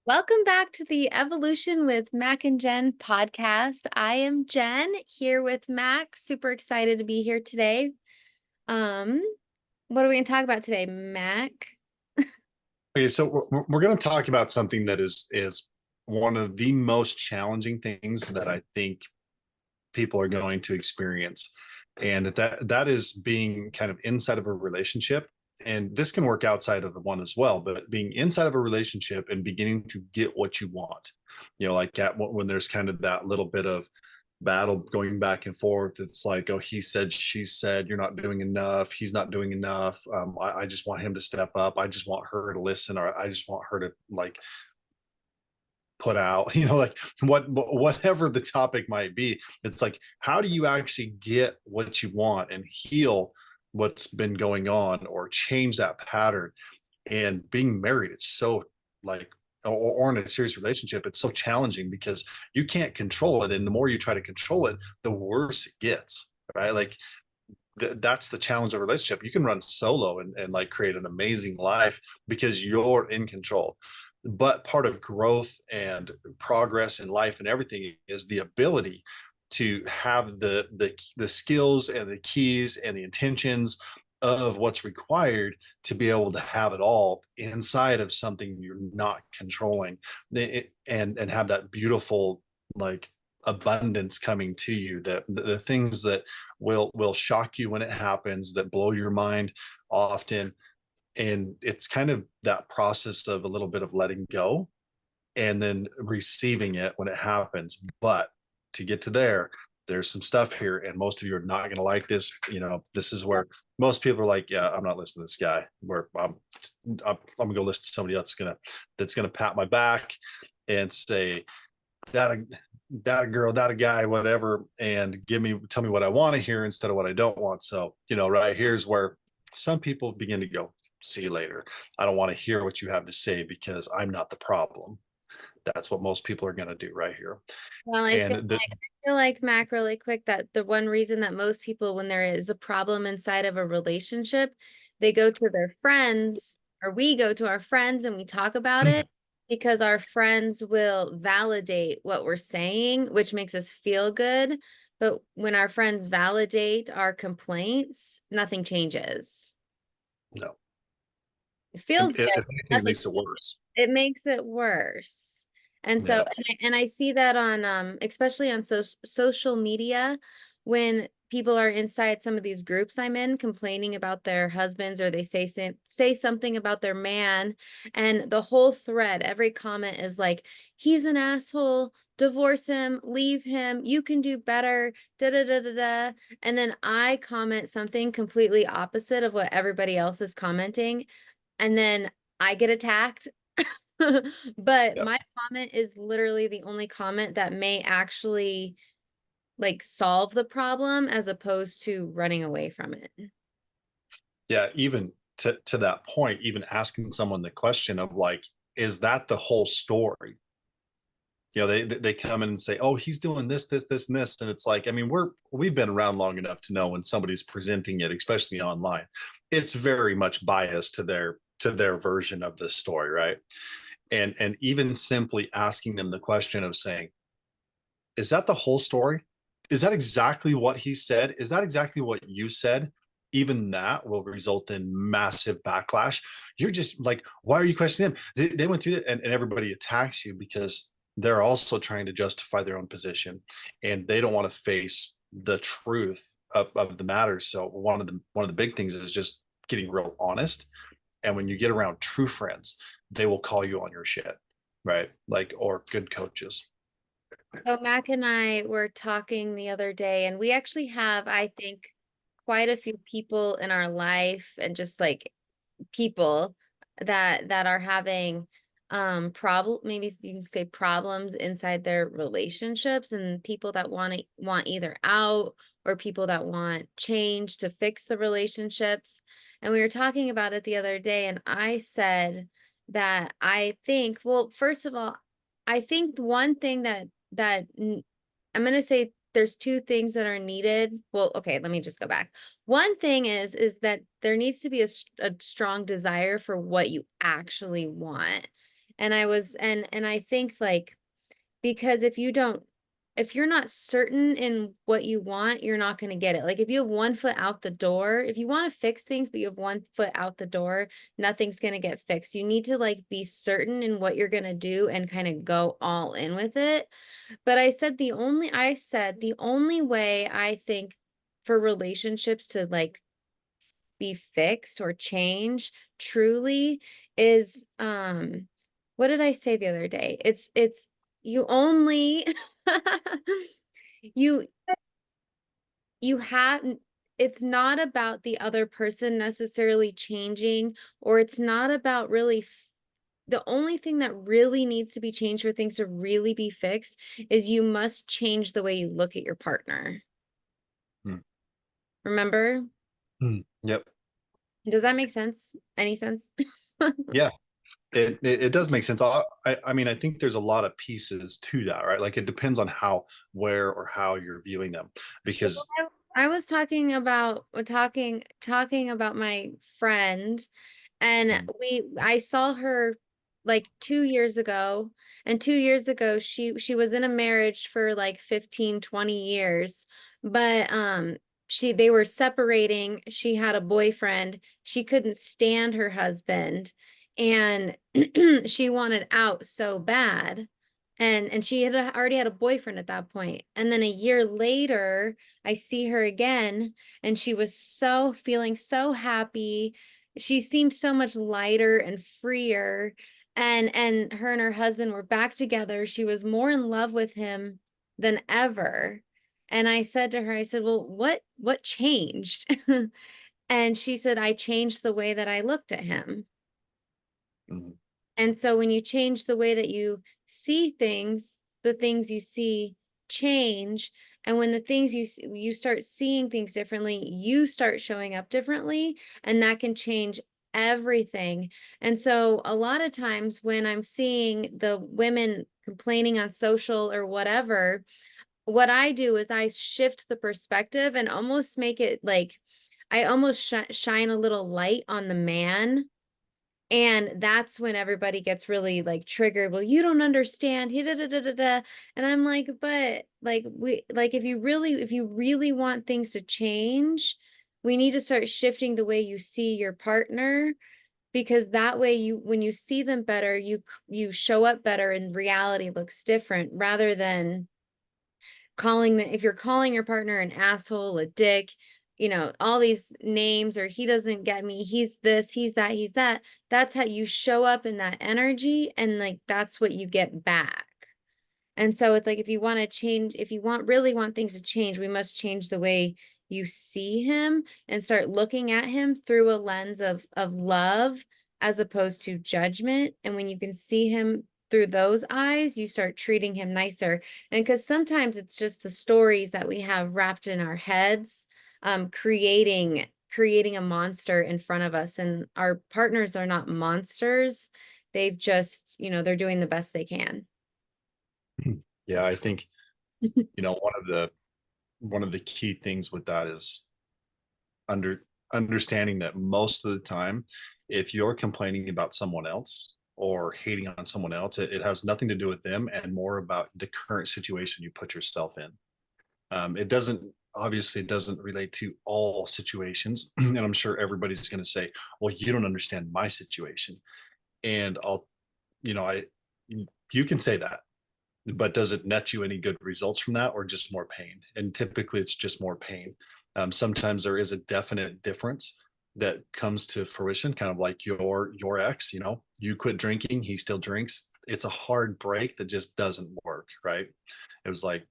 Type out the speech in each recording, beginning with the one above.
Welcome back to the Evolution with Mac and Jenn podcast. I am Jen here with Mac. Super excited to be here today. Um, what are we going to talk about today, Mac? Okay, so we're going to talk about something that is one of the most challenging things that I think people are going to experience, and that is being kind of inside of a relationship. And this can work outside of one as well, but being inside of a relationship and beginning to get what you want, like when there's kind of that little bit of battle going back and forth. It's like, oh, he said, she said, you're not doing enough, he's not doing enough. I just want him to step up, I just want her to listen, or I just want her to like put out, like whatever the topic might be. It's like, how do you actually get what you want and heal what's been going on or change that pattern? And being married, it's so like, or in a serious relationship, it's so challenging because you can't control it, and the more you try to control it, the worse it gets, right? Like that's the challenge of a relationship. You can run solo and like create an amazing life because you're in control, but part of growth and progress in life and everything is the ability to have the skills and the keys and the intentions of what's required to be able to have it all inside of something you're not controlling, and have that beautiful like abundance coming to you, that the things that will shock you when it happens, that blow your mind often. And it's kind of that process of a little bit of letting go and then receiving it when it happens. But to get to there's some stuff here, and most of you are not going to like this. This is where most people are like, yeah, I'm not listening to this guy. Where I'm gonna go listen to somebody else that's gonna pat my back and say that a girl, that a guy, whatever, and tell me what I want to hear instead of what I don't want. So, right here's where some people begin to go, see you later. I don't want to hear what you have to say because I'm not the problem. That's what most people are going to do right here. Well, And I feel like Mac, really quick, that the one reason that most people, when there is a problem inside of a relationship, they go to their friends, or we go to our friends and we talk about it because our friends will validate what we're saying, which makes us feel good. But when our friends validate our complaints, nothing changes. no, It feels good. if anything, it Nothing. makes it worse. It makes it worse. And so, Yeah. and I see that on, especially on social media, when people are inside some of these groups I'm in complaining about their husbands, or they say something about their man, and the whole thread, every comment is like, he's an asshole, divorce him, leave him, you can do better, da da da da da. And then I comment something completely opposite of what everybody else is commenting, and then I get attacked. But Yeah. my comment is literally the only comment that may actually like solve the problem as opposed to running away from it. Yeah. Even to that point, even asking someone the question of like, is that the whole story? They come in and say, oh, he's doing this and this, and it's like, I mean, we've been around long enough to know when somebody's presenting it, especially online, it's very much biased to their version of the story, right? And even simply asking them the question of saying, is that the whole story? Is that exactly what he said? Is that exactly what you said? Even that will result in massive backlash. You're just like, why are you questioning them? They went through it, and everybody attacks you because they're also trying to justify their own position, and they don't want to face the truth of the matter. So one of the big things is just getting real honest. And when you get around true friends, they will call you on your shit, right? Like, or good coaches. So Mac and I were talking the other day, and we actually have, I think, quite a few people in our life, and just like people that are having problem, maybe you can say problems inside their relationships, and people that want either out, or people that want change to fix the relationships. And we were talking about it the other day, and I said that I think, well, first of all, I think one thing I'm going to say there's two things that are needed. Well, okay, let me just go back. One thing is that there needs to be a strong desire for what you actually want. And I think like, because if you're not certain in what you want, you're not going to get it. Like if you have one foot out the door, if you want to fix things, but you have one foot out the door, nothing's going to get fixed. You need to like be certain in what you're going to do and kind of go all in with it. But I said the only way I think for relationships to like be fixed or change truly is what did I say the other day? It's you only you you have it's not about the other person necessarily changing, or it's not about really the only thing that really needs to be changed for things to really be fixed is you must change the way you look at your partner. Hmm. Remember? Hmm. Yep. Does that make sense? Any sense? Yeah. It does make sense. I mean, I think there's a lot of pieces to that, right? Like it depends on how, where, or how you're viewing them. Because I was talking about my friend, and mm, I saw her like 2 years ago, and 2 years ago she was in a marriage for like 15, 20 years, but they were separating. She had a boyfriend. She couldn't stand her husband, and she wanted out so bad. And she had already had a boyfriend at that point. And then a year later, I see her again, and she was so feeling so happy. She seemed so much lighter and freer. And her and her husband were back together. She was more in love with him than ever. And I said to her, I said, "Well, what changed?" And she said, "I changed the way that I looked at him." mm, And so when you change the way that you see things, the things you see change. And when the things you start seeing things differently, you start showing up differently, and that can change everything. And so a lot of times when I'm seeing the women complaining on social or whatever, what I do is I shift the perspective and almost make it like I almost shine a little light on the man, and that's when everybody gets really like triggered. Well, you don't understand. He da da da da da. And I'm like, but like if you really want things to change, we need to start shifting the way you see your partner, because that way you when you see them better, you show up better and reality looks different, rather than if you're calling your partner an asshole, a dick, all these names, or he doesn't get me, he's this, he's that, that's how you show up in that energy, and like that's what you get back. And so it's like, if you want to change, if you really want things to change, we must change the way you see him and start looking at him through a lens of love as opposed to judgment. And when you can see him through those eyes, you start treating him nicer. And because sometimes it's just the stories that we have wrapped in our heads, creating a monster in front of us. And our partners are not monsters. They've just, they're doing the best they can. yeah, I think, one of the key things with that is understanding that most of the time, if you're complaining about someone else or hating on someone else, it has nothing to do with them and more about the current situation you put yourself in. It doesn't obviously, it doesn't relate to all situations, and I'm sure everybody's going to say, "Well, you don't understand my situation," and I you can say that, but does it net you any good results from that, or just more pain? And typically it's just more pain. Sometimes there is a definite difference that comes to fruition, kind of like your ex. You quit drinking, he still drinks. It's a hard break that just doesn't work, right? It was like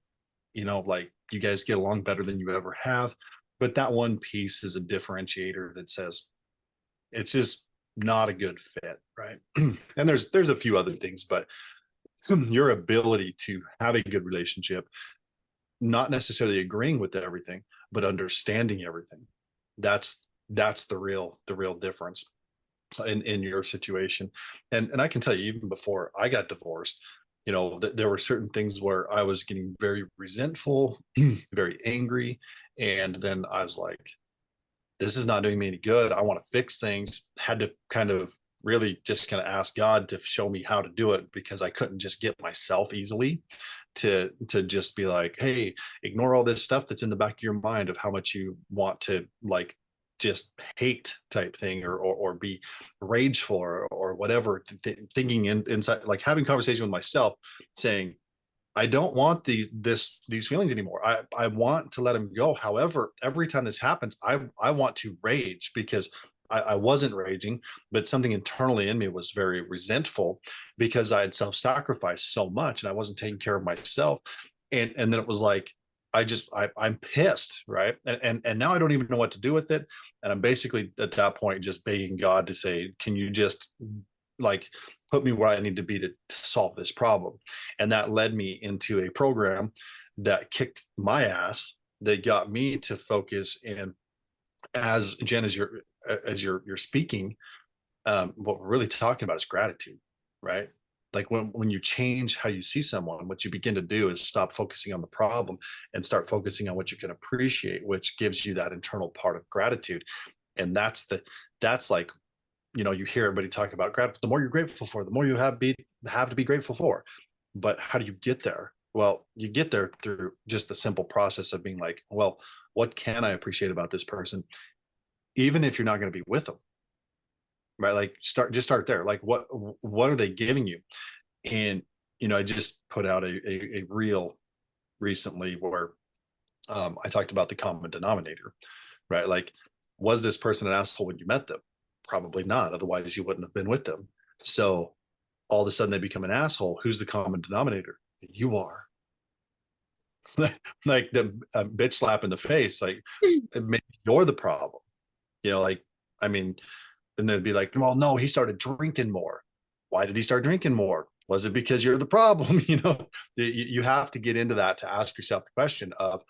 you guys get along better than you ever have, but that one piece is a differentiator that says it's just not a good fit, right? And there's a few other things, but your ability to have a good relationship, not necessarily agreeing with everything, but understanding everything. That's the real difference in your situation. And I can tell you, even before I got divorced, there were certain things where I was getting very resentful, very angry, and then I was like, this is not doing me any good. I want to fix things. Had to kind of really just kind of ask God to show me how to do it, because I couldn't just get myself easily to just be like, hey, ignore all this stuff that's in the back of your mind of how much you want to like just hate type thing, or be rageful, or whatever, thinking inside, like having conversation with myself saying, I don't want these feelings anymore. I want to let them go. However, every time this happens, I want to rage, because I wasn't raging, but something internally in me was very resentful because I had self-sacrificed so much and I wasn't taking care of myself. And then it was like, I'm pissed, right? And now I don't even know what to do with it. And I'm basically at that point just begging God to say, can you just like put me where I need to be to solve this problem? And that led me into a program that kicked my ass, that got me to focus. And as Jen, as you're speaking, what we're really talking about is gratitude, right? Like when you change how you see someone, what you begin to do is stop focusing on the problem and start focusing on what you can appreciate, which gives you that internal part of gratitude. And that's like, you hear everybody talk about gratitude. The more you're grateful for, the more you have to be grateful for. But how do you get there? Well, you get there through just the simple process of being like, well, what can I appreciate about this person, even if you're not going to be with them, right? Like start there. Like what are they giving you? And I just put out a reel recently where I talked about the common denominator, right? Like, was this person an asshole when you met them? Probably not. Otherwise, you wouldn't have been with them. So all of a sudden they become an asshole. Who's the common denominator? You are. Like the bitch slap in the face. Like maybe you're the problem. Like, I mean, and they'd be like, well, no, he started drinking more. Why did he start drinking more? Was it because you're the problem? You have to get into that to ask yourself the question of,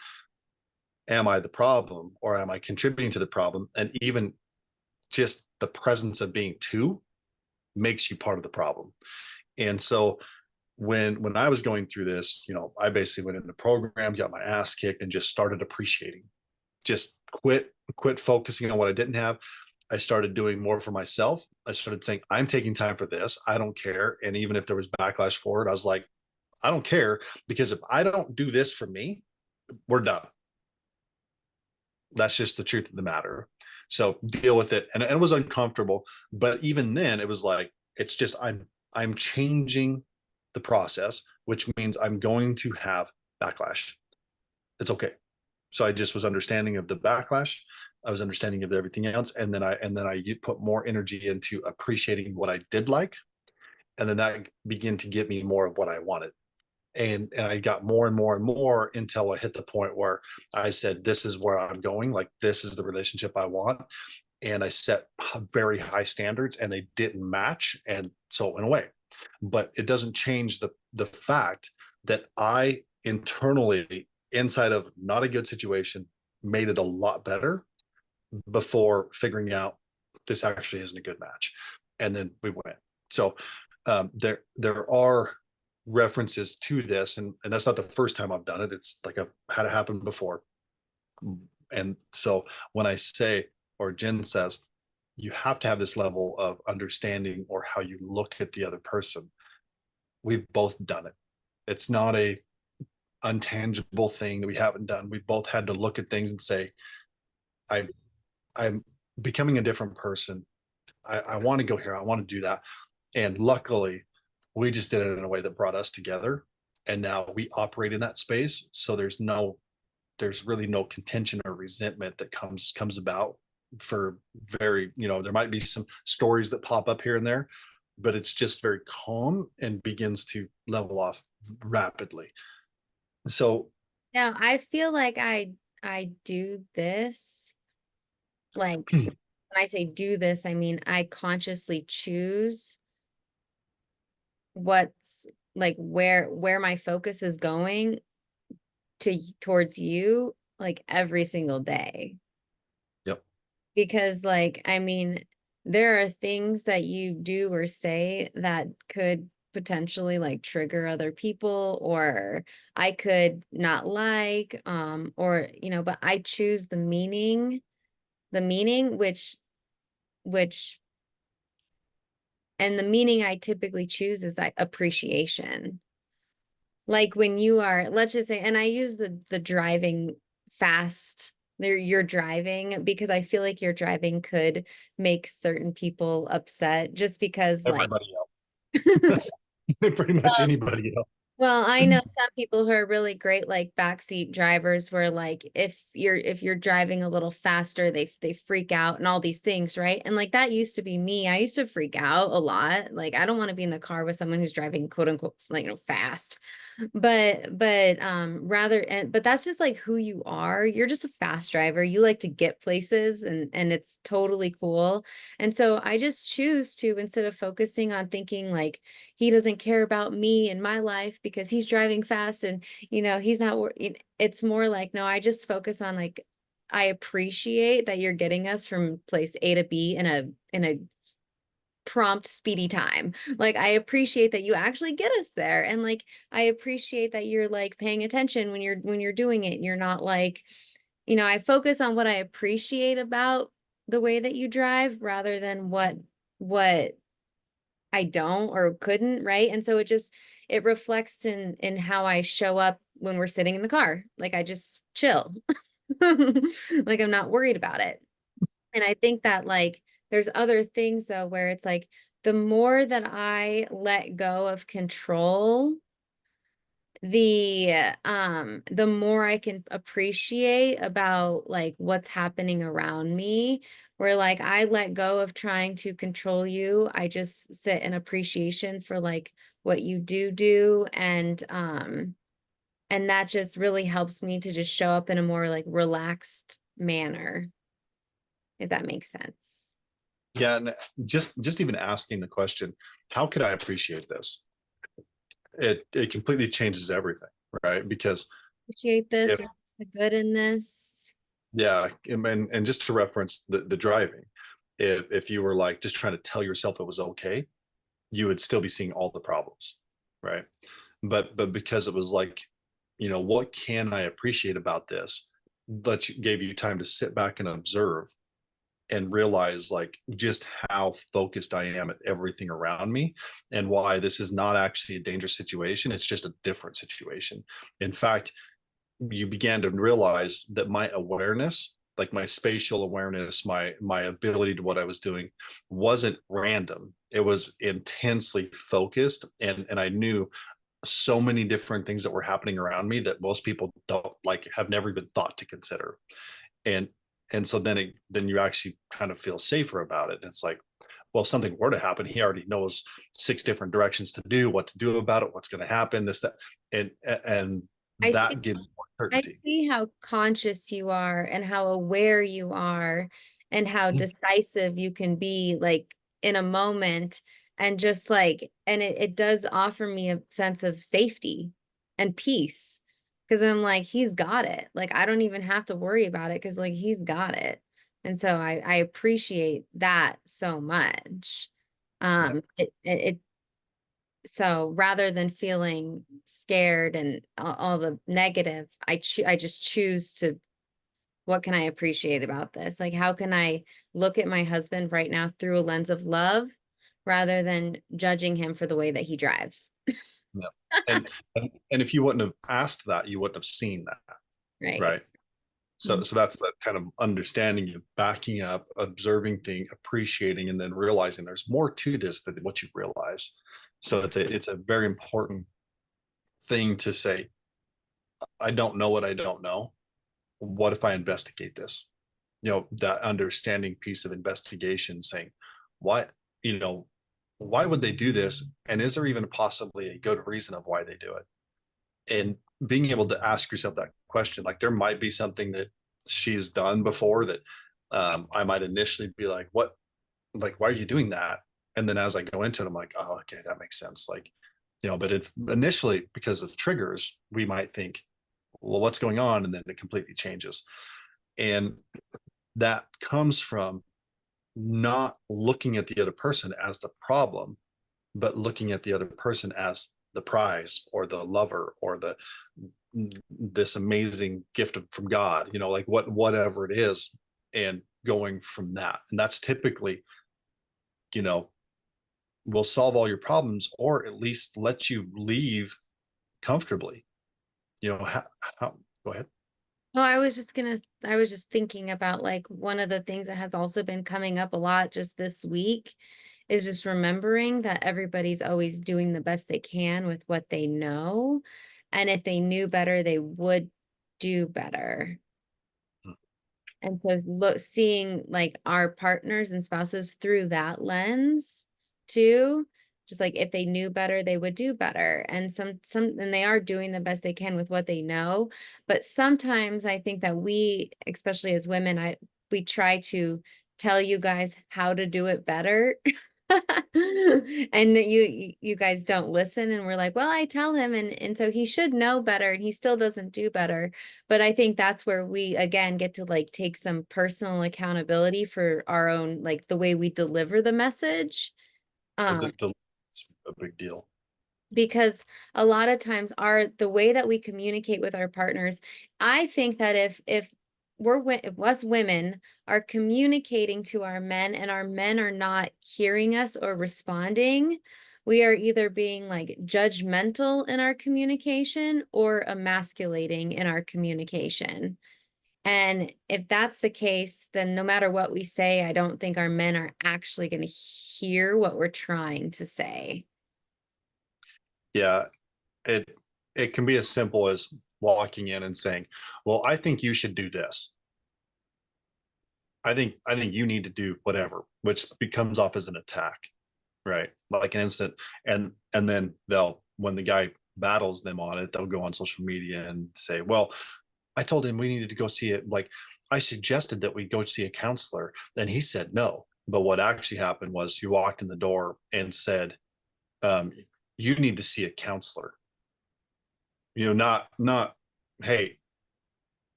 am I the problem, or am I contributing to the problem? And even just the presence of being two makes you part of the problem. And so when I was going through this, I basically went into the program, got my ass kicked, and just started appreciating. Just quit focusing on what I didn't have. I started doing more for myself. I started saying, I'm taking time for this. I don't care. And even if there was backlash for it, I was like, I don't care, because if I don't do this for me, we're done. That's just the truth of the matter. So deal with it. And it was uncomfortable, but even then it was like, it's just, I'm changing the process, which means I'm going to have backlash. It's okay. So I just was understanding of the backlash. I was understanding of everything else. And then I put more energy into appreciating what I did like. And then that began to give me more of what I wanted. And I got more and more and more until I hit the point where I said, this is where I'm going. Like, this is the relationship I want. And I set very high standards and they didn't match. And so it went away. But it doesn't change the fact that I internally, inside of not a good situation, made it a lot better before figuring out this actually isn't a good match. And then we went. So there are references to this, and that's not the first time I've done it. It's like I've had it happen before. And so when I say, or Jen says, you have to have this level of understanding or how you look at the other person. We've both done it. It's not a untangible thing that we haven't done. We both had to look at things and say, I I'm becoming a different person. I want to go here. I want to do that. And luckily, we just did it in a way that brought us together. And now we operate in that space. So there's really no contention or resentment that comes about for very, there might be some stories that pop up here and there, but it's just very calm and begins to level off rapidly. So Now, I feel like I do this, like when I say do this, I mean I consciously choose what's like where my focus is going towards you, like every single day. yep. Because like, I mean, there are things that you do or say that could potentially like trigger other people, or I could not like, or but I choose the meaning which And the meaning I typically choose is like appreciation. Like when you are, let's just say, and I use the driving fast, you're driving because I feel like your driving could make certain people upset just because like Everybody else, pretty much anybody else. well, I know some people who are really great like backseat drivers where like if you're driving a little faster, they freak out and all these things, right? And like that used to be me. I used to freak out a lot. Like I don't want to be in the car with someone who's driving quote unquote like fast. But rather and but that's just like who you are. You're just a fast driver. You like to get places and it's totally cool. And so I just choose to instead of focusing on thinking like he doesn't care about me and my life because he's driving fast and he's not it's more like no, I just focus on like I appreciate that you're getting us from place A to B in a prompt speedy time. Like I appreciate that you actually get us there and like I appreciate that you're like paying attention when you're doing it and you're not like I focus on what I appreciate about the way that you drive rather than what I don't or couldn't, right? And so it reflects in how I show up when we're sitting in the car. Like I just chill. Like I'm not worried about it. And I think that like there's other things though where it's like the more that I let go of control, the more I can appreciate about like what's happening around me, where like I let go of trying to control you. I just sit in appreciation for like what you do and that just really helps me to just show up in a more like relaxed manner, if that makes sense. Yeah, and just even asking the question, how could I appreciate this? It completely changes everything, right? Because Appreciate this, if what's the good in this? yeah, and just to reference the driving, if you were like just trying to tell yourself it was okay, you would still be seeing all the problems, right? But because it was like, what can I appreciate about this? That gave you time to sit back and observe and realize like just how focused I am at everything around me and why this is not actually a dangerous situation. It's just a different situation. In fact, you began to realize that my awareness, like my spatial awareness, my ability to what I was doing wasn't random. It was intensely focused, and I knew so many different things that were happening around me that most people don't like have never even thought to consider. And so then you actually kind of feel safer about it. And it's like, well, if something were to happen, he already knows six different directions to do, what to do about it, what's going to happen, this, that, and I that see gives more I certainty. see how conscious you are and how aware you are and how decisive you can be like in a moment and just like and it does offer me a sense of safety and peace because I'm like he's got it. Like I don't even have to worry about it because like he's got it. And so I appreciate that so much. Yeah. It so rather than feeling scared and all the negative, I just choose to what can I appreciate about this? Like how can I look at my husband right now through a lens of love rather than judging him for the way that he drives. Yeah. And if you wouldn't have asked that, you wouldn't have seen that, Right. right? So that's the kind of understanding of backing up, observing thing, appreciating, and then realizing there's more to this than what you realize. So it's a very important thing to say, I don't know what I don't know. What if I investigate this? That understanding piece of investigation, saying, why, you know, why would they do this? And is there even possibly a good reason of why they do it? And being able to ask yourself that question, like there might be something that she's done before that I might initially be like, what, like, why are you doing that? And then as I go into it, I'm like, oh, okay, that makes sense. Like, but if initially because of triggers, we might think, well, what's going on? And then it completely changes. And that comes from not looking at the other person as the problem, but looking at the other person as the prize or the lover or this amazing gift from God, like whatever it is, and going from that. And that's typically, you know, will solve all your problems or at least let you leave comfortably. You know, how go ahead. Oh, I was just thinking about like one of the things that has also been coming up a lot just this week is just remembering that everybody's always doing the best they can with what they know. And if they knew better, they would do better. And so seeing like our partners and spouses through that lens too, just like if they knew better, they would do better. And and they are doing the best they can with what they know. But sometimes I think that we, especially as women, we try to tell you guys how to do it better. And that you guys don't listen, and we're like, well, I tell him, and so he should know better, and he still doesn't do better. But I think that's where we again get to like take some personal accountability for our own, like the way we deliver the message. Um, It's a big deal. because a lot of times the way that we communicate with our partners, I think that if us women are communicating to our men and our men are not hearing us or responding, we are either being like judgmental in our communication or emasculating in our communication. And if that's the case, then no matter what we say, I don't think our men are actually going to hear what we're trying to say. Yeah, it it can be as simple as walking in and saying, "Well, I think you should do this. I think you need to do whatever," which becomes off as an attack, right? Like an instant, and then they'll when the guy battles them on it, they'll go on social media and say, "Well, I told him we needed to go see it. Like I suggested that we go see a counselor, and he said no." But what actually happened was he walked in the door and said, um, "You need to see a counselor." You know, not hey,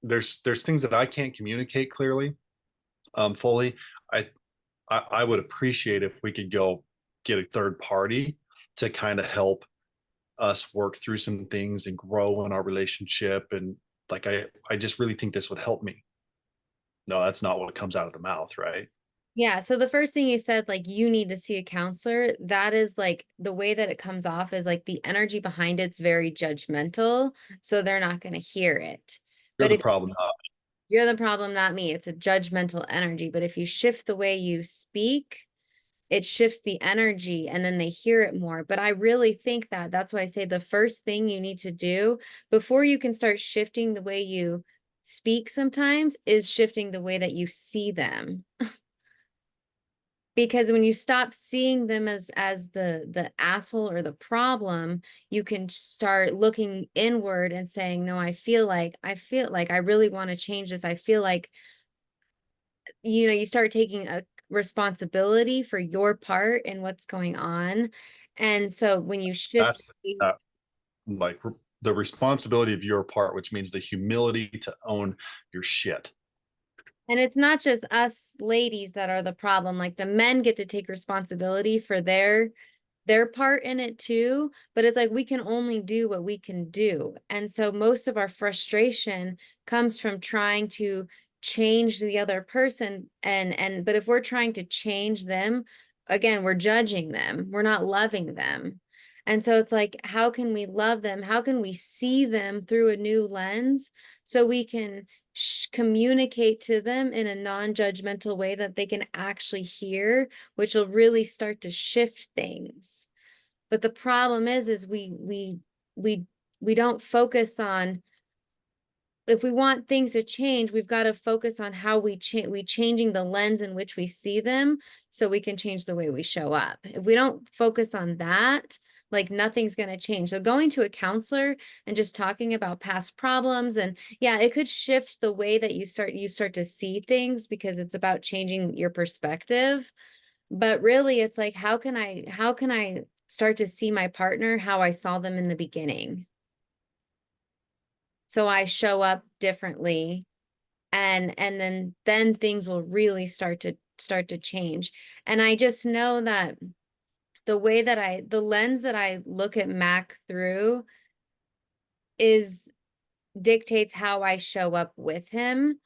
there's things that I can't communicate clearly, fully. I, I would appreciate if we could go get a third party to kind of help us work through some things and grow in our relationship. And like I just really think this would help me. No, that's not what comes out of the mouth, right? Yeah, so the first thing you said, like, you need to see a counselor, that is like the way that it comes off is like the energy behind it's very judgmental, so they're not going to hear it. You're But the if problem. you're the problem, not me, it's a judgmental energy. But if you shift the way you speak, it shifts the energy and then they hear it more. But I really think that that's why I say the first thing you need to do before you can start shifting the way you speak sometimes is shifting the way that you see them. Because when you stop seeing them as the asshole or the problem, you can start looking inward and saying, no, I feel like I really want to change this. I feel like, you start taking a responsibility for your part in what's going on. And so when you shift, That's uh, like the responsibility of your part, which means the humility to own your shit. and it's not just us ladies that are the problem, like the men get to take responsibility for their part in it too, but it's like we can only do what we can do. And so most of our frustration comes from trying to change the other person, and but if we're trying to change them, again, we're judging them. We're not loving them. And so it's like, how can we love them? How can we see them through a new lens so we can communicate to them in a non-judgmental way that they can actually hear, which will really start to shift things. But the problem is we we don't focus on, if we want things to change, we've got to focus on how we changing the lens in which we see them so we can change the way we show up. If we don't focus on that, like nothing's going to change. So going to a counselor and just talking about past problems, and yeah, it could shift the way that you start to see things because it's about changing your perspective. But really it's like how can I start to see my partner how I saw them in the beginning? So I show up differently, and then things will really start to change. And I just know that the lens that I look at Mac through is dictates how I show up with him.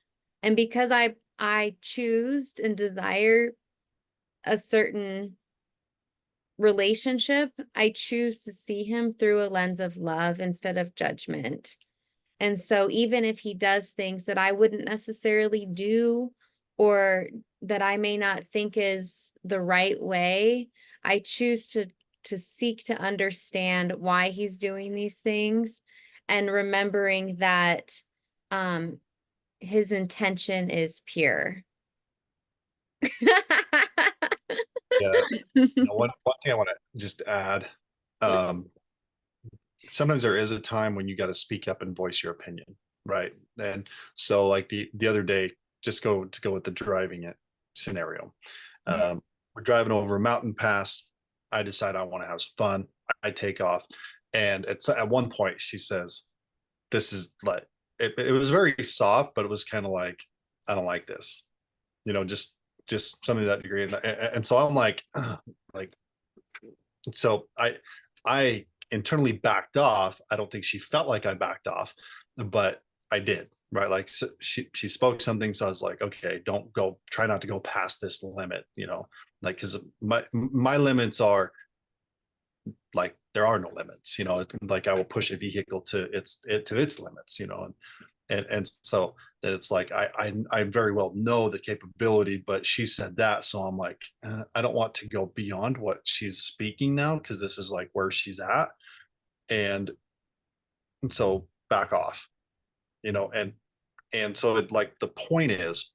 And because I choose and desire a certain relationship, I choose to see him through a lens of love instead of judgment. And so even if he does things that I wouldn't necessarily do or that I may not think is the right way, I choose to seek to understand why he's doing these things and remembering that um his intention is pure. Yeah. One thing I want to just add, um, sometimes there is a time when you got to speak up and voice your opinion, right? And so like the other day, just go with the driving it scenario. We're driving over a mountain pass. I decide I want to have some fun. I take off, and it's at one point she says, "This is like," it was very soft, but it was kind of like, "I don't like this," just something to that degree. And so I'm like, "Ugh," like, so I internally backed off. I don't think she felt like I backed off, but I did, right? Like, so she spoke something, so I was like, okay, don't go, try not to go past this limit, like, because my limits are like, there are no limits, like I will push a vehicle to its limits, and so that it's like I very well know the capability, but she said that, so I'm like, I don't want to go beyond what she's speaking now, because this is like where she's at, and so back off, and so like the point is,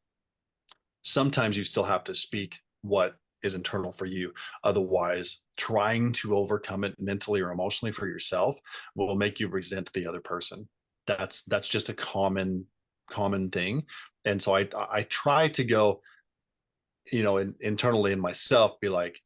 sometimes you still have to speak what is internal for you. Otherwise, trying to overcome it mentally or emotionally for yourself will make you resent the other person. That's just a common thing. And so I try to go, internally in myself, be like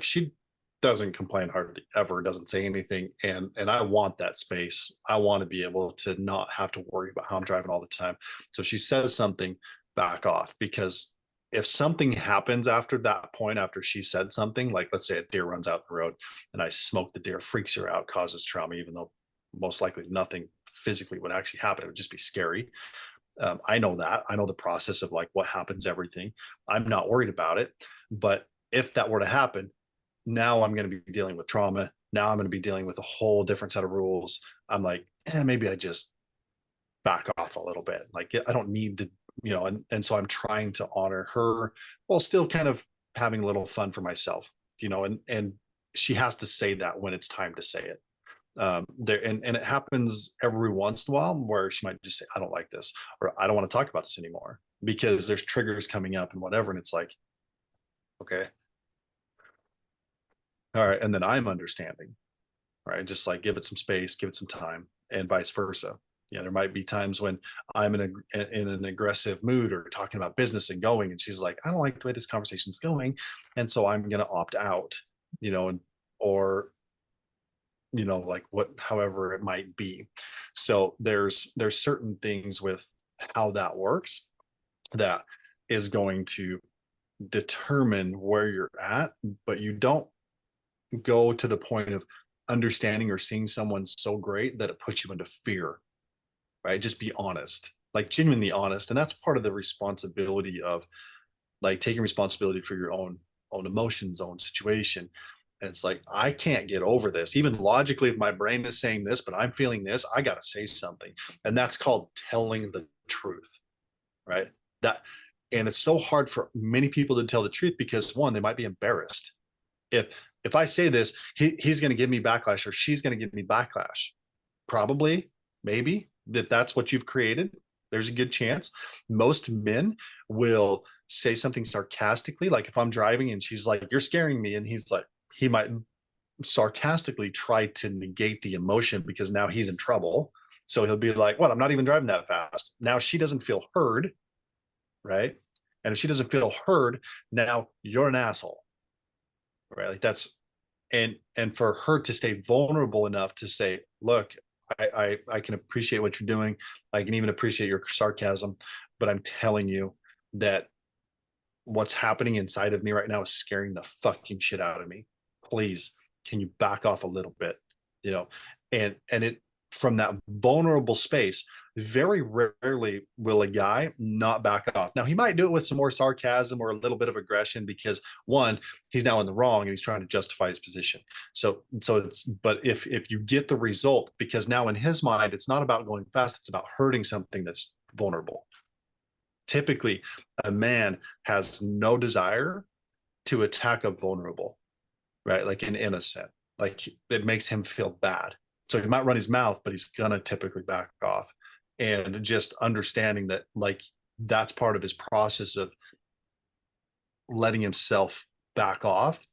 she doesn't complain hardly ever, doesn't say anything, and I want that space. I want to be able to not have to worry about how I'm driving all the time. So she says something, back off, because if something happens after that point, after she said something, like let's say a deer runs out the road and I smoke the deer, freaks her out, causes trauma, even though most likely nothing physically would actually happen, it would just be scary. I know that. I know the process of like what happens, everything. I'm not worried about it. But if that were to happen, now I'm going to be dealing with trauma. Now I'm going to be dealing with a whole different set of rules. I'm like, maybe I just back off a little bit. Like, I don't need to, and so I'm trying to honor her while still kind of having a little fun for myself, and she has to say that when it's time to say it. There and it happens every once in a while where she might just say, I don't like this, or I don't want to talk about this anymore, because there's triggers coming up and whatever, and it's like, okay, all right, and then I'm understanding, right? Just like give it some space, give it some time, and vice versa. There might be times when I'm in an aggressive mood or talking about business and going, and she's like, I don't like the way this conversation's going, and so I'm going to opt out, and or like what, however it might be. So there's certain things with how that works that is going to determine where you're at, but you don't go to the point of understanding or seeing someone so great that it puts you into fear, right? Just be honest, like genuinely honest, and that's part of the responsibility of like taking responsibility for your own emotions, own situation. And it's like, I can't get over this. Even logically, if my brain is saying this, but I'm feeling this, I got to say something. And that's called telling the truth, right? That, and it's so hard for many people to tell the truth because one, they might be embarrassed. If I say this, he's going to give me backlash or she's going to give me backlash. Probably, maybe that's what you've created. There's a good chance. Most men will say something sarcastically, like if I'm driving and she's like, "You're scaring me," and he's like, he might sarcastically try to negate the emotion because now he's in trouble. So he'll be like, "What? I'm not even driving that fast." Now she doesn't feel heard, right? And if she doesn't feel heard, now you're an asshole, right? Like that's, and for her to stay vulnerable enough to say, "Look, I can appreciate what you're doing. I can even appreciate your sarcasm, but I'm telling you that what's happening inside of me right now is scaring the fucking shit out of me. Please, can you back off a little bit?" You know, and it, from that vulnerable space, very rarely will a guy not back off. Now, he might do it with some more sarcasm or a little bit of aggression because one, he's now in the wrong and he's trying to justify his position. So it's, but if you get the result, because now in his mind, it's not about going fast, it's about hurting something that's vulnerable. Typically, a man has no desire to attack a vulnerable, right? Like an innocent, like it makes him feel bad. So he might run his mouth, but he's gonna typically back off. And just understanding that, like, that's part of his process of letting himself back off.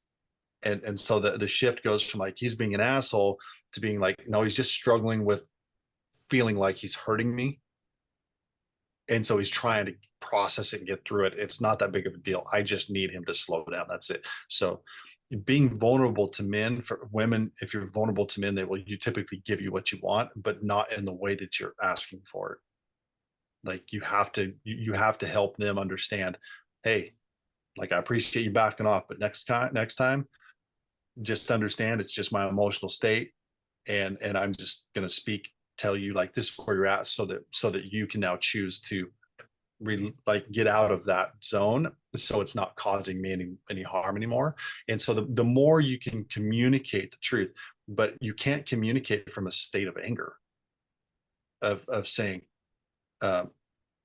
And so the shift goes from like he's being an asshole to being like, no, he's just struggling with feeling like he's hurting me. And so he's trying to process it and get through it. It's not that big of a deal. I just need him to slow down. That's it. So being vulnerable to men, for women, if you're vulnerable to men, they will you typically give you what you want, but not in the way that you're asking for it. Like you have to help them understand, hey, like I appreciate you backing off, but next time, just understand it's just my emotional state. And I'm just gonna tell you like this is where you're at so that you can now choose to like get out of that zone so it's not causing me any harm anymore. And so the more you can communicate the truth, but you can't communicate from a state of anger of saying uh,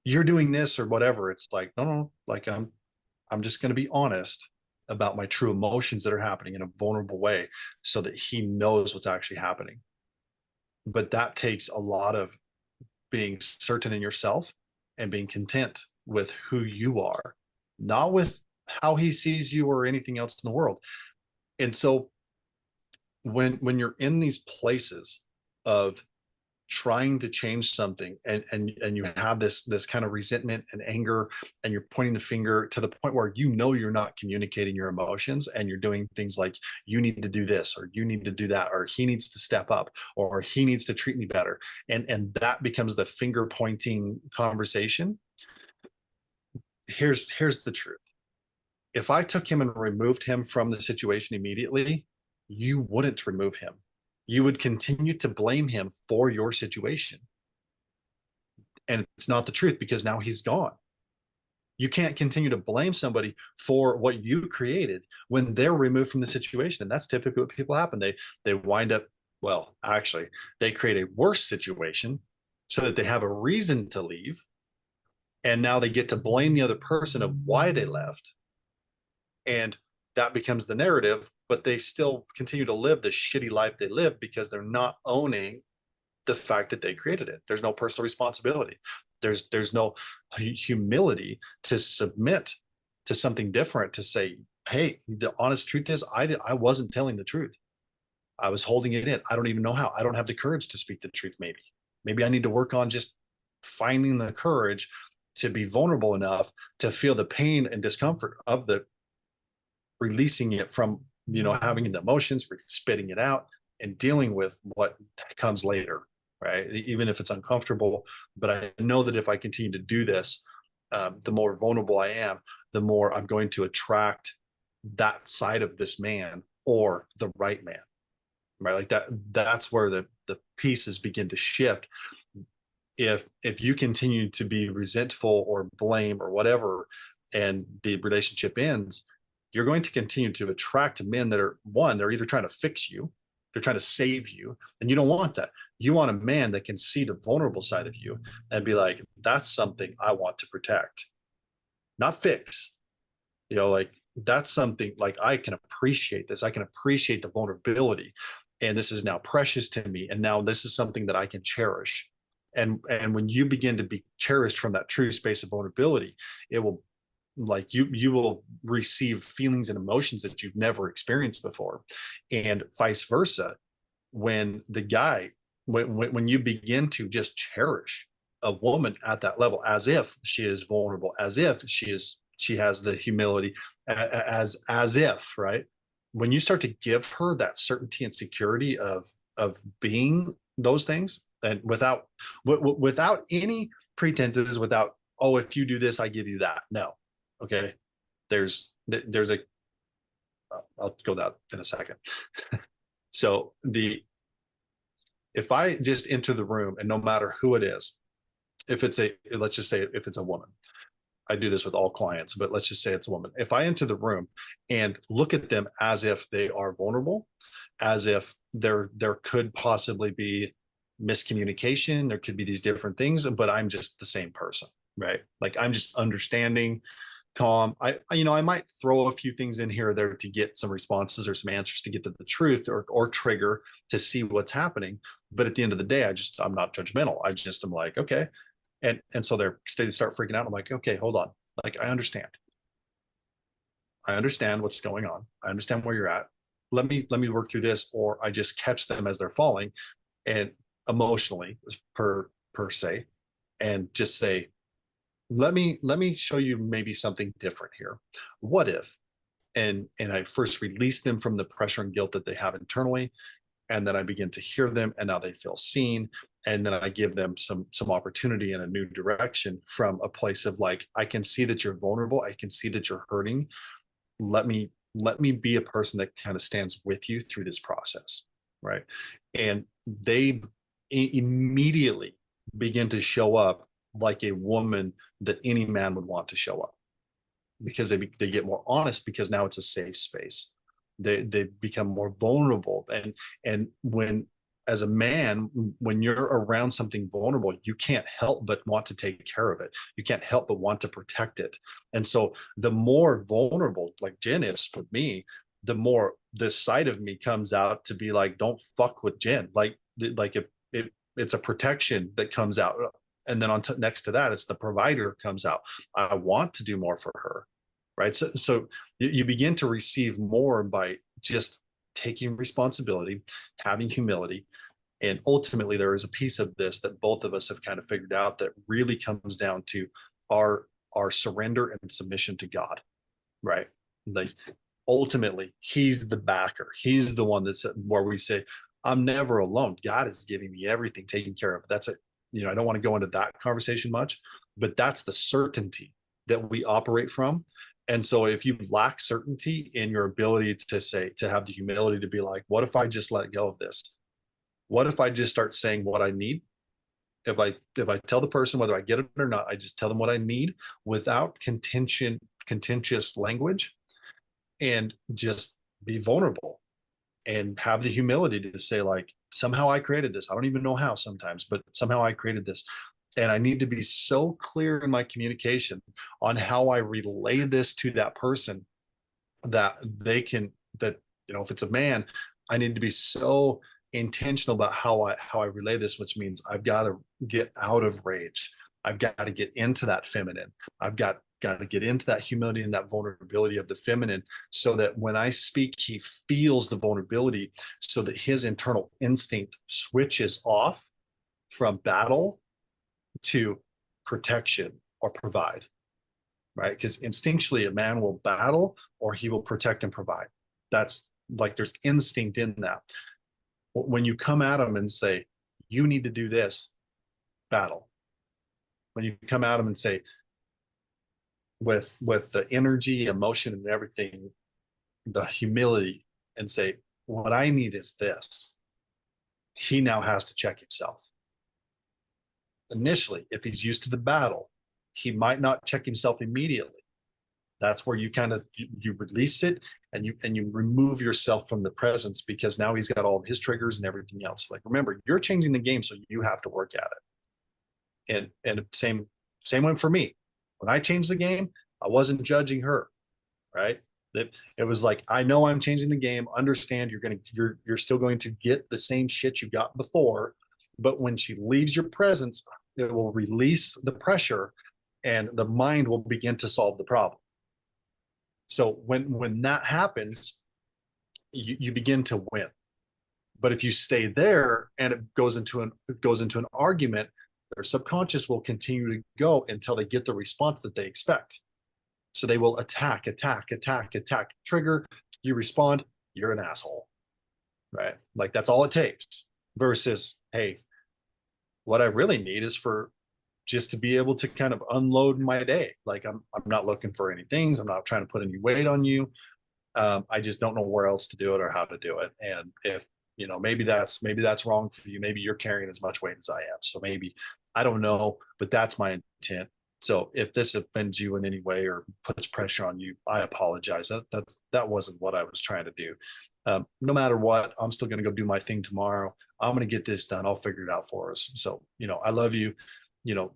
you're doing this or whatever. It's like no, like I'm just going to be honest about my true emotions that are happening in a vulnerable way so that he knows what's actually happening. But that takes a lot of being certain in yourself and being content with who you are, not with how he sees you or anything else in the world. And so when you're in these places of trying to change something and you have this kind of resentment and anger and you're pointing the finger to the point where you know you're not communicating your emotions and you're doing things like you need to do this or you need to do that or he needs to step up or he needs to treat me better, and that becomes the finger pointing conversation. Here's the truth. If I took him and removed him from the situation immediately, you wouldn't remove him. You would continue to blame him for your situation. And it's not the truth because now he's gone. You can't continue to blame somebody for what you created when they're removed from the situation. And that's typically what people happen. They wind up, well, actually, they create a worse situation so that they have a reason to leave. And now they get to blame the other person of why they left. And that becomes the narrative, but they still continue to live the shitty life they live because they're not owning the fact that they created it. There's no personal responsibility. There's no humility to submit to something different, to say, hey, the honest truth is I wasn't telling the truth. I was holding it in. I don't even know how. I don't have the courage to speak the truth. Maybe I need to work on just finding the courage to be vulnerable enough to feel the pain and discomfort of the releasing it from, having the emotions, spitting it out and dealing with what comes later, right? Even if it's uncomfortable. But I know that if I continue to do this, the more vulnerable I am, the more I'm going to attract that side of this man or the right man, right? Like that's where the pieces begin to shift. If you continue to be resentful or blame or whatever, and the relationship ends, you're going to continue to attract men that are, one, they're either trying to fix you, they're trying to save you, and you don't want that. You want a man that can see the vulnerable side of you and be like, that's something I want to protect, not fix. Like that's something like I can appreciate this. I can appreciate the vulnerability. And this is now precious to me. And now this is something that I can cherish. And when you begin to be cherished from that true space of vulnerability, it will, like, you will receive feelings and emotions that you've never experienced before, and vice versa. When the guy, when you begin to just cherish a woman at that level, as if she is vulnerable, as if she has the humility, as if, right, when you start to give her that certainty and security of being those things, and without any pretenses, without, oh, if you do this I give you that, no. Okay, there's a, I'll go that in a second. So if I just enter the room and no matter who it is, if it's a, let's just say if it's a woman, I do this with all clients, but let's just say it's a woman. If I enter the room and look at them as if they are vulnerable, as if there could possibly be miscommunication, there could be these different things, but I'm just the same person, right? Like I'm just understanding, calm. I might throw a few things in here or there to get some responses or some answers to get to the truth, or trigger to see what's happening. But at the end of the day, I'm not judgmental. I'm like, okay. And so they start freaking out. I'm like, okay, hold on. Like, I understand what's going on. I understand where you're at. Let me work through this. Or I just catch them as they're falling, and emotionally, per se, and just say, let me show you maybe something different here. What if? And I first release them from the pressure and guilt that they have internally, and then I begin to hear them, and now they feel seen, and then I give them some opportunity in a new direction from a place of like, I can see that you're vulnerable, I can see that you're hurting. Let me be a person that kind of stands with you through this process, right? And they immediately begin to show up like a woman that any man would want to show up, because they get more honest, because now it's a safe space. They become more vulnerable, and when, as a man, when you're around something vulnerable, you can't help but want to take care of it. You can't help but want to protect it. And so the more vulnerable, like Jen is for me, the more this side of me comes out to be like, don't fuck with Jen. Like if it's a protection that comes out. And then next to that, it's the provider comes out. I want to do more for her, right? So you begin to receive more by just taking responsibility, having humility, and ultimately there is a piece of this that both of us have kind of figured out that really comes down to our surrender and submission to God, right? Like ultimately, He's the backer. He's the one that's where we say, I'm never alone. God is giving me everything, taking care of it. That's it. I don't want to go into that conversation much, but that's the certainty that we operate from. And so if you lack certainty in your ability to have the humility to be like, what if I just let go of this? What if I just start saying what I need? If I tell the person whether I get it or not, I just tell them what I need without contentious language, and just be vulnerable and have the humility to say, like, somehow I created this. I don't even know how sometimes, but somehow I created this. And I need to be so clear in my communication on how I relay this to that person that if it's a man, I need to be so intentional about how I relay this, which means I've got to get out of rage. I've got to get into that feminine. I've got to get into that humility and that vulnerability of the feminine, so that when I speak, he feels the vulnerability, so that his internal instinct switches off from battle to protection or provide, right? Because instinctually, a man will battle or he will protect and provide. That's like, there's instinct in that. When you come at him and say, you need to do this, battle. When you come at him and say, with the energy, emotion, and everything, the humility, and say, what I need is this, he now has to check himself. Initially, if he's used to the battle, he might not check himself immediately. That's where you kind of you release it, and you remove yourself from the presence, because now he's got all of his triggers and everything else. Like, remember, you're changing the game, so you have to work at it. And same one for me. When I changed the game, I wasn't judging her, right? It was like, I know I'm changing the game. Understand, you're still going to get the same shit you got before, but when she leaves your presence, it will release the pressure, and the mind will begin to solve the problem. So when that happens, you begin to win. But if you stay there and it goes into an argument, their subconscious will continue to go until they get the response that they expect. So they will attack, trigger, you respond, you're an asshole, right? Like, that's all it takes. Versus, hey, what I really need is for just to be able to kind of unload my day. Like, I'm not looking for any things. I'm not trying to put any weight on you. I just don't know where else to do it or how to do it. And if maybe that's wrong for you. Maybe you're carrying as much weight as I am. So maybe I don't know, but that's my intent. So if this offends you in any way or puts pressure on you, I apologize. That wasn't what I was trying to do. No matter what, I'm still going to go do my thing tomorrow. I'm going to get this done. I'll figure it out for us. So, I love you. You know,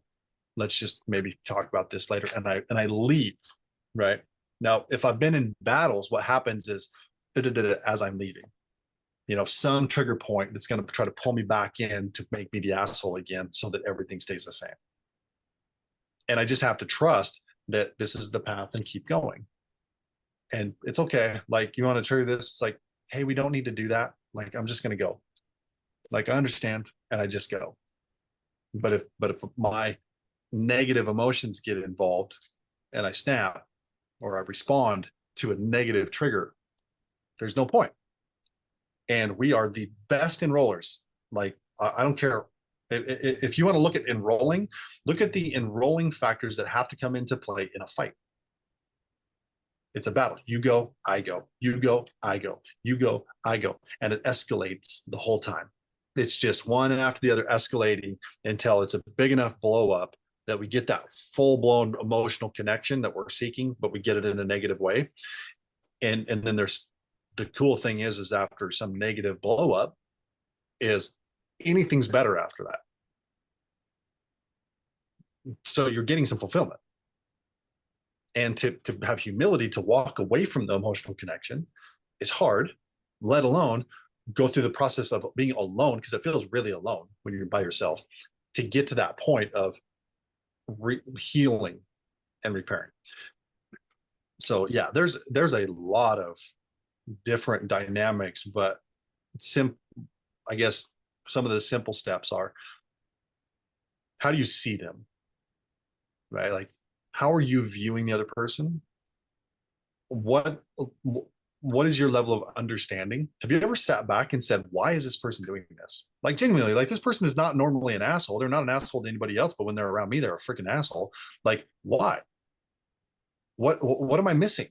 let's just maybe talk about this later. And I leave. Right now, if I've been in battles, what happens is as I'm leaving, some trigger point that's going to try to pull me back in to make me the asshole again so that everything stays the same. And I just have to trust that this is the path and keep going. And it's okay. Like, you want to trigger this? It's like, hey, we don't need to do that. Like, I'm just going to go. Like, I understand. And I just go. But if my negative emotions get involved and I snap or I respond to a negative trigger, there's no point. And we are the best enrollers. Like, I don't care. If you want to look at enrolling, look at the enrolling factors that have to come into play in a fight. It's a battle. You go, I go. You go, I go. You go, I go. And it escalates the whole time. It's just one after the other escalating until it's a big enough blow up that we get that full blown emotional connection that we're seeking, but we get it in a negative way. And then there's the cool thing is after some negative blow up is anything's better after that. So you're getting some fulfillment. And to have humility to walk away from the emotional connection is hard, let alone go through the process of being alone, because it feels really alone when you're by yourself, to get to that point of healing and repairing. So yeah, there's a lot of different dynamics, but I guess some of the simple steps are, how do you see them? Right? Like, how are you viewing the other person? What is your level of understanding? Have you ever sat back and said, why is this person doing this? Like, genuinely, like, this person is not normally an asshole. They're not an asshole to anybody else, but when they're around me, they're a freaking asshole. Like, why? What am I missing?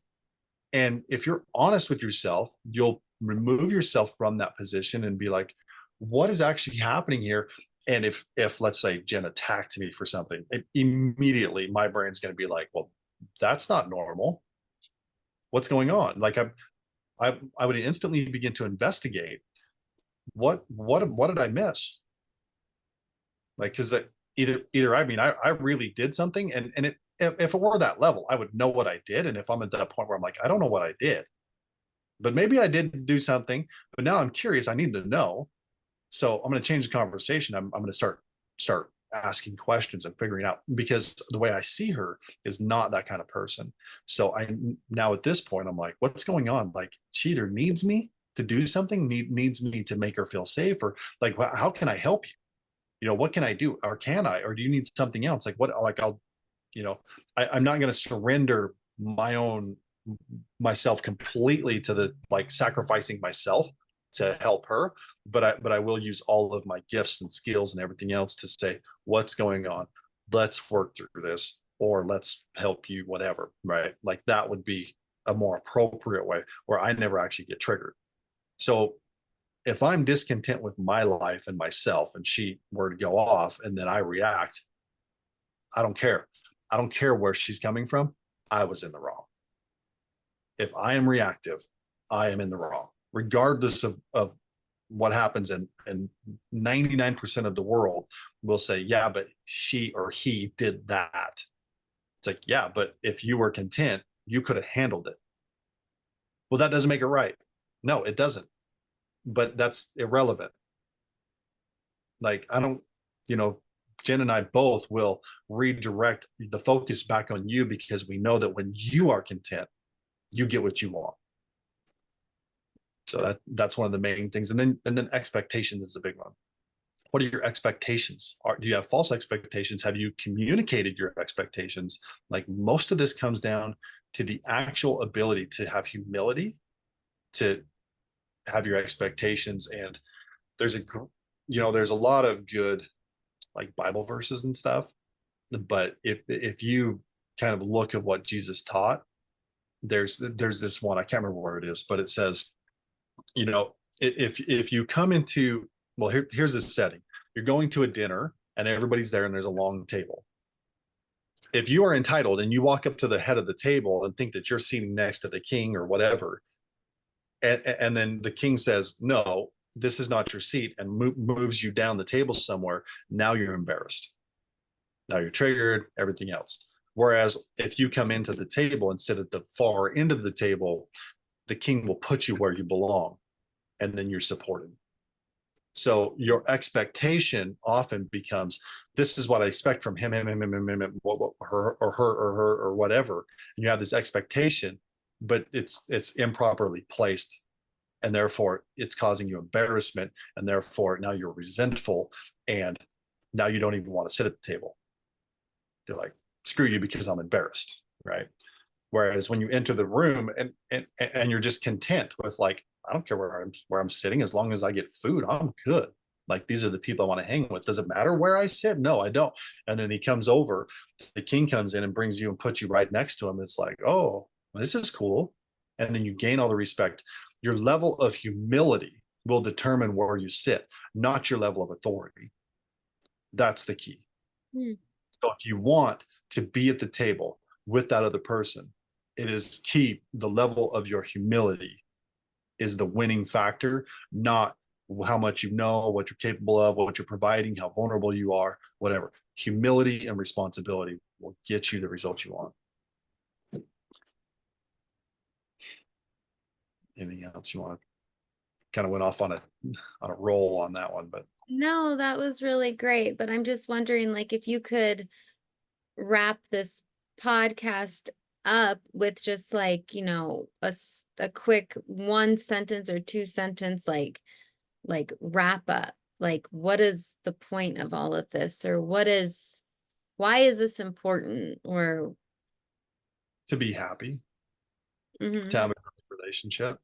And if you're honest with yourself, you'll remove yourself from that position and be like, what is actually happening here? And if let's say Jen attacked me for something, immediately my brain's going to be like, well, that's not normal. What's going on? Like, I would instantly begin to investigate what did I miss? Like, because either I mean, I really did something, and if it were that level, I would know what I did. And if I'm at that point where I'm like, I don't know what I did, but maybe I did do something, but now I'm curious, I need to know. So I'm going to change the conversation. I'm going to start asking questions and figuring out, because the way I see her is not that kind of person. So now at this point, I'm like, what's going on? Like, she either needs me to do something, needs me to make her feel safe, or like, how can I help you? What can I do? Or can I, or do you need something else? Like, what, like, I'm not going to surrender myself completely to the, like, sacrificing myself to help her, but I will use all of my gifts and skills and everything else to say, what's going on? Let's work through this, or let's help you, whatever, right? Like, that would be a more appropriate way where I never actually get triggered. So if I'm discontent with my life and myself and she were to go off and then I react, I don't care. I don't care where she's coming from. I was in the wrong. If I am reactive, I am in the wrong, regardless of what happens. And 99% of the world will say, yeah, but she or he did that. It's like, yeah, but if you were content, you could have handled it. Well, that doesn't make it right. No, it doesn't. But that's irrelevant. Like, I don't, Jen and I both will redirect the focus back on you, because we know that when you are content, you get what you want. So that's one of the main things. And then expectations is a big one. What are your expectations? Do you have false expectations? Have you communicated your expectations? Like, most of this comes down to the actual ability to have humility, to have your expectations. And there's a lot of good, like, Bible verses and stuff. But if you kind of look at what Jesus taught, there's this one, I can't remember where it is, but it says, if you come into, well, here's the setting. You're going to a dinner and everybody's there and there's a long table. If you are entitled and you walk up to the head of the table and think that you're sitting next to the king or whatever, and then the king says, no, this is not your seat, and moves you down the table somewhere, now you're embarrassed. Now you're triggered, everything else. Whereas if you come into the table and sit at the far end of the table, the king will put you where you belong, and then you're supported. So your expectation often becomes, this is what I expect from him, her, or whatever. And you have this expectation, but it's improperly placed. And therefore it's causing you embarrassment. And therefore now you're resentful. And now you don't even want to sit at the table. You're like, screw you because I'm embarrassed. Right. Whereas when you enter the room and you're just content with like, I don't care where I'm sitting, as long as I get food, I'm good. Like, these are the people I want to hang with. Does it matter where I sit? No, I don't. And then he comes over, the king comes in and brings you and puts you right next to him. It's like, oh, this is cool. And then you gain all the respect. Your level of humility will determine where you sit, not your level of authority. That's the key. Hmm. So if you want to be at the table with that other person, it is key. The level of your humility is the winning factor, not how much you know, what you're capable of, what you're providing, how vulnerable you are, whatever. Humility and responsibility will get you the results you want. Anything else you want? Kind of went off on a roll on that one, but No, that was really great. But I'm just wondering, like, if you could wrap this podcast up with just like, a quick one sentence or two sentence, like wrap up. Like, what is the point of all of this? Or why is this important? Or, to be happy, to mhm. have a great relationship.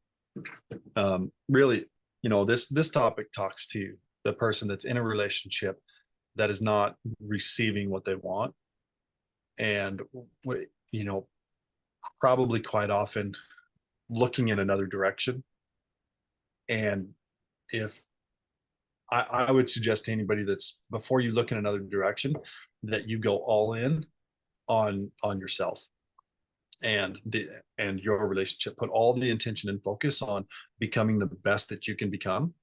Really, this topic talks to the person that's in a relationship that is not receiving what they want, and you know probably quite often looking in another direction. And if I would suggest to anybody that's, before you look in another direction, that you go all in on yourself and your relationship. Put all the intention and focus on becoming the best that you can become,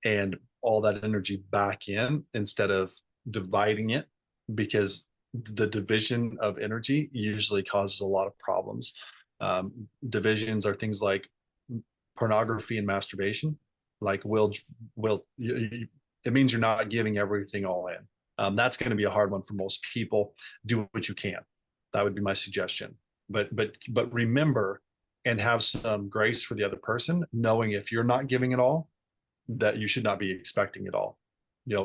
and all that energy back in instead of dividing it, because the division of energy usually causes a lot of problems. Divisions are things like pornography and masturbation. Like, it means you're not giving everything all in. That's going to be a hard one for most people. Do what you can. That would be my suggestion. But remember, and have some grace for the other person, knowing if you're not giving it all, that you should not be expecting it all.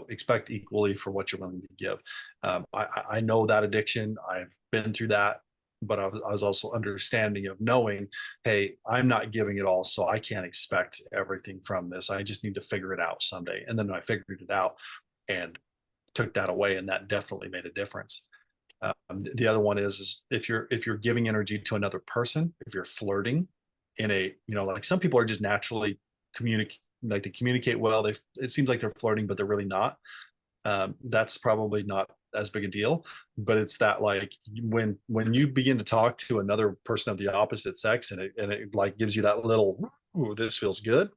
Expect equally for what you're willing to give. I know that addiction. I've been through that, but I was also understanding of knowing, hey, I'm not giving it all, so I can't expect everything from this. I just need to figure it out someday. And then I figured it out and took that away, and that definitely made a difference. The other one is if you're giving energy to another person, if you're flirting in a, like, some people are just naturally like they communicate well. It seems like they're flirting, but they're really not. That's probably not as big a deal. But it's that, like, when you begin to talk to another person of the opposite sex, and it like gives you that little, ooh, this feels good.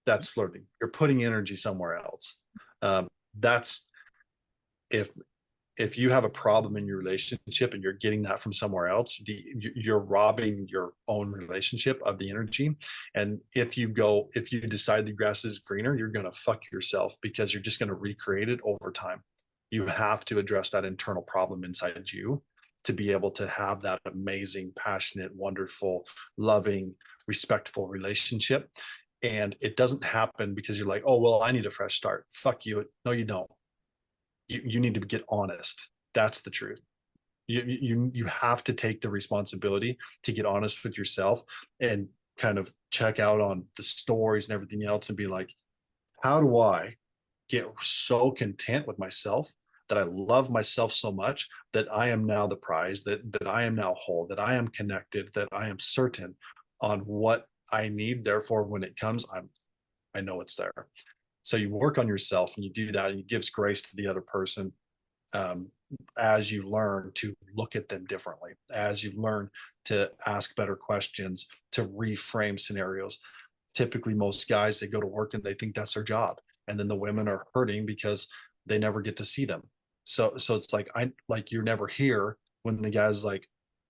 That's flirting. You're putting energy somewhere else. That's if you have a problem in your relationship and you're getting that from somewhere else, you're robbing your own relationship of the energy. And if you decide the grass is greener, you're going to fuck yourself, because you're just going to recreate it over time. You have to address that internal problem inside you to be able to have that amazing, passionate, wonderful, loving, respectful relationship. And it doesn't happen because you're like, oh, well, I need a fresh start. Fuck you. No, you don't. You need to get honest. That's the truth. You have to take the responsibility to get honest with yourself, and kind of check out on the stories and everything else, and be like, how do I get so content with myself, that I love myself so much, that I am now the prize, that I am now whole, that I am connected, that I am certain on what I need. Therefore, when it comes, I know it's there. So you work on yourself and you do that, and it gives grace to the other person, um, as you learn to look at them differently, as you learn to ask better questions, to reframe scenarios. Typically, most guys, they go to work and they think that's their job, and then the women are hurting because they never get to see them. So it's like, I like, you're never here when the guy's like,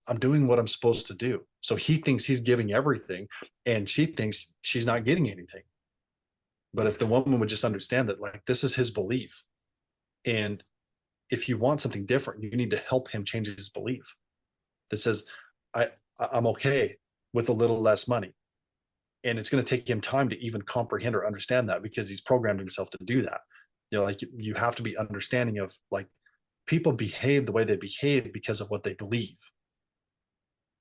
I'm doing what I'm supposed to do. So he thinks he's giving everything, and she thinks she's not getting anything. But if the woman would just understand that, like, this is his belief, and if you want something different, you need to help him change his belief that says, I I'm okay with a little less money. And it's going to take him time to even comprehend or understand that, because he's programmed himself to do that. Like, you have to be understanding of, like, people behave the way they behave because of what they believe.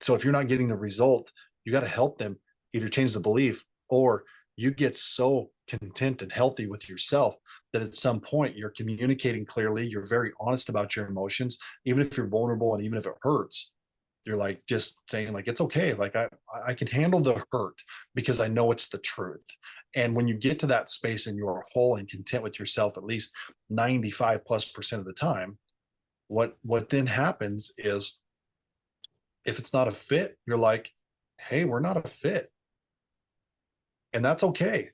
So if you're not getting the result, you got to help them either change the belief, or you get so content and healthy with yourself that at some point you're communicating clearly, you're very honest about your emotions, even if you're vulnerable and even if it hurts. You're like, just saying, like, it's okay, like, I can handle the hurt because I know it's the truth. And when you get to that space and you're whole and content with yourself, at least 95+% of the time, what then happens is, if it's not a fit, you're like, hey, we're not a fit. And that's okay.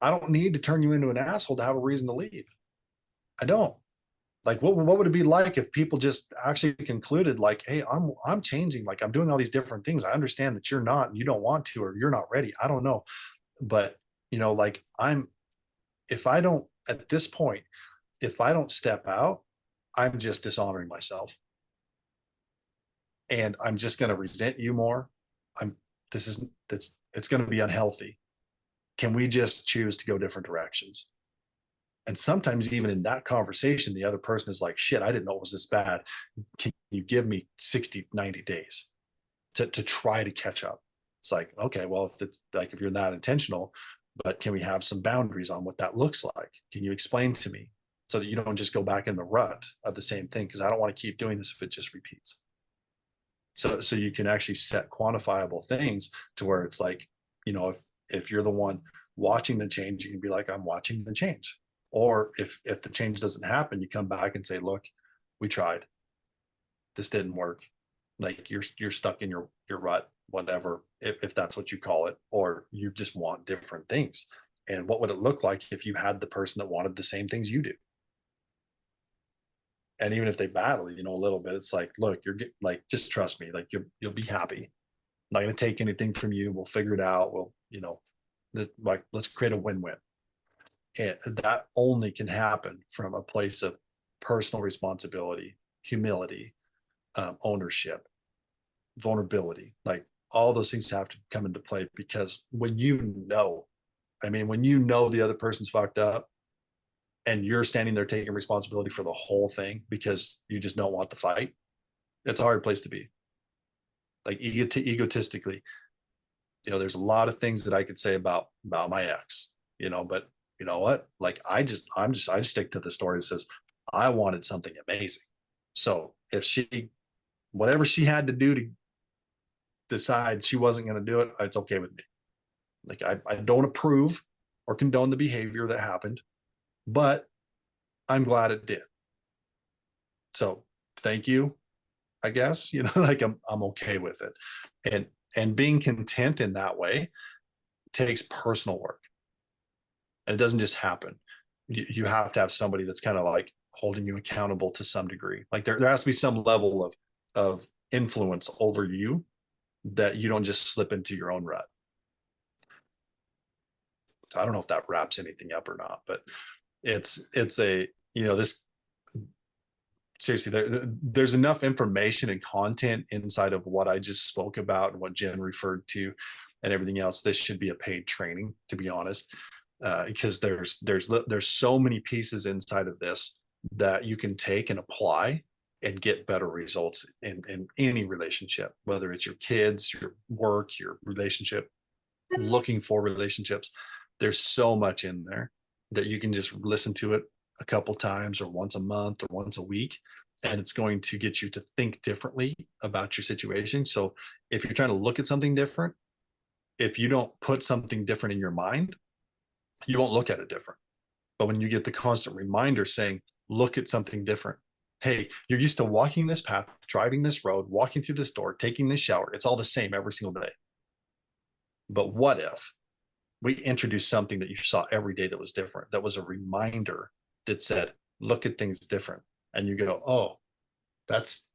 I don't need to turn you into an asshole to have a reason to leave. I don't. Like, what would it be like if people just actually concluded, like, hey, I'm changing, like, I'm doing all these different things. I understand that you're not, and you don't want to, or you're not ready. I don't know. But, like, if I don't, at this point, if I don't step out, I'm just dishonoring myself. And I'm just going to resent you more. I'm this is that's It's going to be unhealthy. Can we just choose to go different directions? And sometimes even in that conversation, the other person is like, shit, I didn't know it was this bad. Can you give me 60, 90 days to try to catch up? It's like, okay, well, if it's like, if you're not intentional, but can we have some boundaries on what that looks like? Can you explain to me so that you don't just go back in the rut of the same thing? Because I don't want to keep doing this if it just repeats. So you can actually set quantifiable things to where it's like, if you're the one watching the change, you can be like, I'm watching the change. Or if the change doesn't happen, you come back and say, look, we tried, this didn't work. Like, you're stuck in your rut, whatever, if that's what you call it, or you just want different things. And what would it look like if you had the person that wanted the same things you do? And even if they battle, a little bit, it's like, look, you're like, just trust me, like, you'll be happy. I'm not going to take anything from you. We'll figure it out. Like, let's create a win-win. And that only can happen from a place of personal responsibility, humility, ownership, vulnerability. Like, all those things have to come into play, because when when the other person's fucked up, and you're standing there taking responsibility for the whole thing because you just don't want the fight, it's a hard place to be. Like, egotistically, there's a lot of things that I could say about my ex, but you know what? Like, I just stick to the story that says I wanted something amazing. So if whatever she had to do to decide she wasn't going to do it, it's okay with me. Like, I don't approve or condone the behavior that happened, but I'm glad it did. So thank you, I guess, like, I'm okay with it. And being content in that way takes personal work. And it doesn't just happen. You have to have somebody that's kind of like holding you accountable to some degree. Like, there has to be some level of influence over you, that you don't just slip into your own rut. So I don't know if that wraps anything up or not, but it's a, this, seriously, there's enough information and content inside of what I just spoke about and what Jen referred to and everything else. This should be a paid training, to be honest, because there's so many pieces inside of this that you can take and apply and get better results in any relationship, whether it's your kids, your work, your relationship, looking for relationships. There's so much in there that you can just listen to it a couple times, or once a month, or once a week, and it's going to get you to think differently about your situation. So if you're trying to look at something different, if you don't put something different in your mind, you won't look at it different. But when you get the constant reminder saying, look at something different. Hey, you're used to walking this path, driving this road, walking through this door, taking this shower. It's all the same every single day. But what if we introduced something that you saw every day that was different, that was a reminder that said, look at things different. And you go, oh, that's,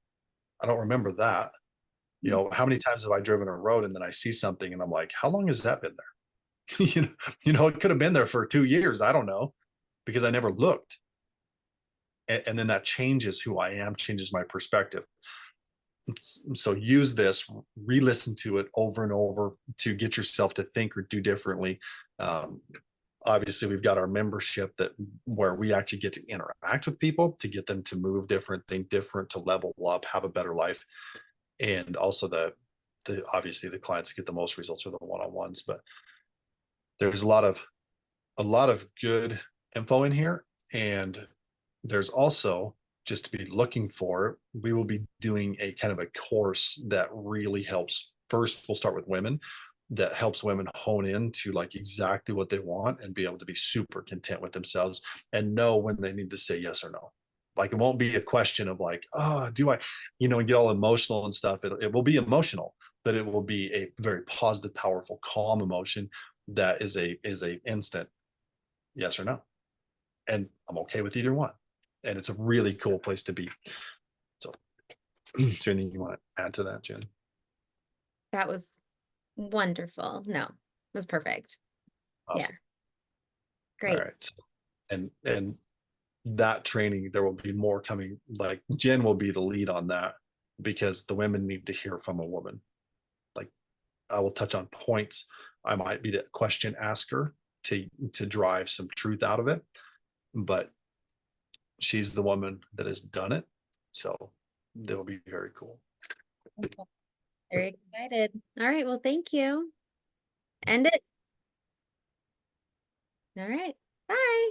I don't remember that. You know, how many times have I driven a road and then I see something and I'm like, how long has that been there? It could have been there for 2 years. I don't know, because I never looked. And then that changes who I am, changes my perspective. So use this, re-listen to it over and over to get yourself to think or do differently. Um, Obviously, we've got our membership that where we actually get to interact with people to get them to move different, think different, to level up, have a better life. And also the obviously the clients that get the most results are the one-on-ones, but there's a lot of good info in here. And there's also, just to be looking for, we will be doing a kind of a course that really helps. First, we'll start with women, that helps women hone in to like exactly what they want and be able to be super content with themselves and know when they need to say yes or no. Like, it won't be a question of like, oh, do I, and get all emotional and stuff. It will be emotional, but it will be a very positive, powerful, calm emotion that is a instant yes or no. And I'm okay with either one. And it's a really cool place to be. So, is there anything you want to add to that, Jen? That was wonderful. No, it was perfect. Yeah, Awesome. All great. right. So, and that training, there will be more coming. Like, Jen will be the lead on that, because the women need to hear from a woman. Like, I will touch on points. I might be the question asker to drive some truth out of it, but she's the woman that has done it. So that will be very cool. Very excited. All right. Well, thank you. End it. All right. Bye.